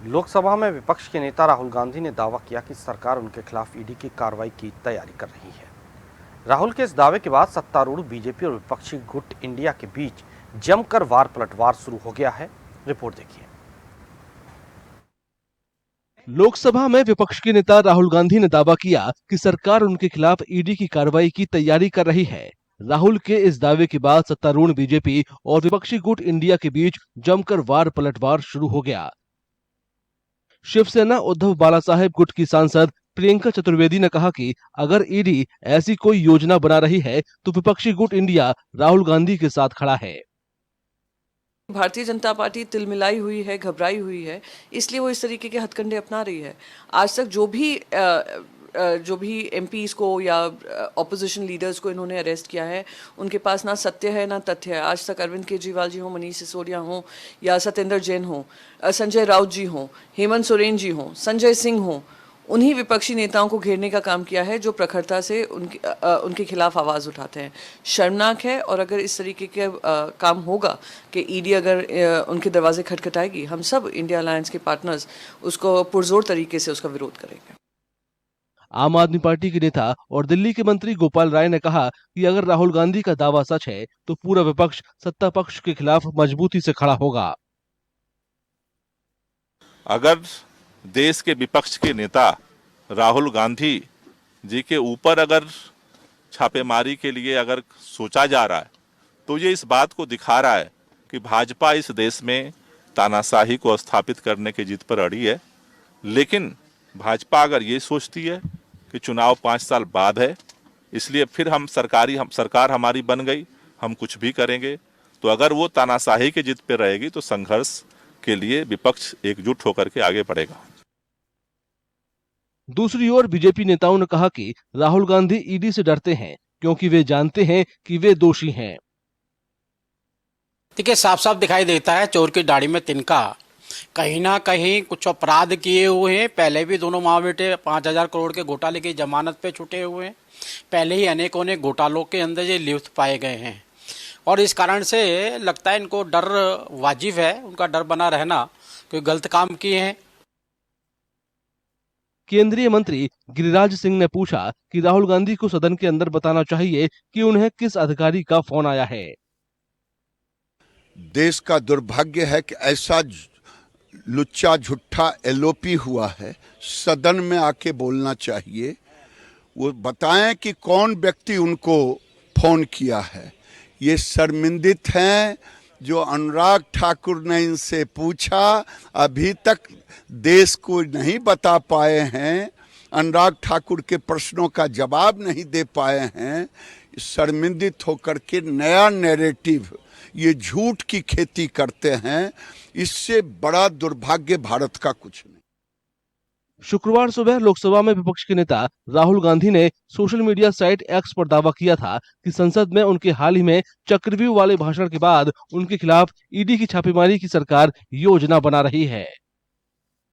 लोकसभा में विपक्ष के नेता राहुल गांधी ने दावा किया कि सरकार उनके खिलाफ ईडी की कार्रवाई की तैयारी कर रही है। राहुल के इस दावे के बाद सत्तारूढ़ बीजेपी और विपक्षी गुट इंडिया के बीच जमकर वार पलटवार शुरू हो गया है। रिपोर्ट देखिए। लोकसभा में विपक्ष के नेता राहुल गांधी ने दावा किया कि सरकार उनके खिलाफ ईडी की कार्रवाई की तैयारी कर रही है। राहुल के इस दावे के बाद सत्तारूढ़ बीजेपी और विपक्षी गुट इंडिया के बीच जमकर वार पलटवार शुरू हो गया। शिवसेना उद्धव बालासाहेब गुट की सांसद प्रियंका चतुर्वेदी ने कहा कि अगर ईडी ऐसी कोई योजना बना रही है तो विपक्षी गुट इंडिया राहुल गांधी के साथ खड़ा है। भारतीय जनता पार्टी तिलमिलाई हुई है, घबराई हुई है, इसलिए वो इस तरीके के हथकंडे अपना रही है। आज तक जो भी एमपीज को या ऑपोजिशन लीडर्स को इन्होंने अरेस्ट किया है, उनके पास ना सत्य है ना तथ्य है। आज तक अरविंद केजरीवाल जी हों, मनीष सिसोदिया हों या सत्येंद्र जैन हों, संजय राउत जी हों, हेमंत सोरेन जी हों, संजय सिंह हों, उन्हीं विपक्षी नेताओं को घेरने का काम किया है जो प्रखरता से उनके खिलाफ आवाज़ उठाते हैं। शर्मनाक है। और अगर इस तरीके के काम होगा कि ईडी अगर उनके दरवाजे खटखटाएगी, हम सब इंडिया अलायंस के पार्टनर्स उसको पुरजोर तरीके से उसका विरोध करेंगे। आम आदमी पार्टी के नेता और दिल्ली के मंत्री गोपाल राय ने कहा कि अगर राहुल गांधी का दावा सच है तो पूरा विपक्ष सत्ता पक्ष के खिलाफ मजबूती से खड़ा होगा। अगर देश के विपक्ष के नेता राहुल गांधी जी के ऊपर अगर छापेमारी के लिए अगर सोचा जा रहा है तो ये इस बात को दिखा रहा है कि भाजपा इस देश में तानाशाही को स्थापित करने की जिद पर अड़ी है। लेकिन भाजपा अगर ये सोचती है कि चुनाव 5 साल बाद है, इसलिए फिर सरकार हमारी बन गई, हम कुछ भी करेंगे, तो अगर वो तानाशाही की जिद पर रहेगी तो संघर्ष के लिए विपक्ष एकजुट होकर के आगे बढ़ेगा। दूसरी ओर बीजेपी नेताओं ने कहा कि राहुल गांधी ईडी से डरते हैं क्योंकि वे जानते हैं कि वे दोषी हैं। देखिए, साफ साफ दिखाई देता है चोर की दाढ़ी में तिनका। कहीं ना कहीं कुछ अपराध किए हुए हैं। पहले भी दोनों माँ बेटे 5,000 करोड़ के घोटाले की जमानत पे छूटे हुए हैं। पहले ही अनेकों ने घोटालों के अंदर ये लिप्त पाए गए हैं और इस कारण से लगता है इनको डर वाजिब है, उनका डर बना रहना, कोई गलत काम किए हैं। केंद्रीय मंत्री गिरिराज सिंह ने पूछा कि राहुल गांधी को सदन के अंदर बताना चाहिए कि उन्हें किस अधिकारी का फोन आया है। देश का दुर्भाग्य है कि ऐसा लुच्चा झुट्ठा एलओपी हुआ है। सदन में आके बोलना चाहिए, वो बताएं कि कौन व्यक्ति उनको फोन किया है। ये शर्मिंदित हैं जो अनुराग ठाकुर ने इनसे पूछा, अभी तक देश को नहीं बता पाए हैं, अनुराग ठाकुर के प्रश्नों का जवाब नहीं दे पाए हैं। शर्मिंदित होकर के नया नैरेटिव, ये झूठ की खेती करते हैं। इससे बड़ा दुर्भाग्य भारत का कुछ नहीं। शुक्रवार सुबह लोकसभा में विपक्ष के नेता राहुल गांधी ने सोशल मीडिया साइट एक्स पर दावा किया था कि संसद में उनके हाल ही में चक्रव्यूह वाले भाषण के बाद उनके खिलाफ ईडी की छापेमारी की सरकार योजना बना रही है।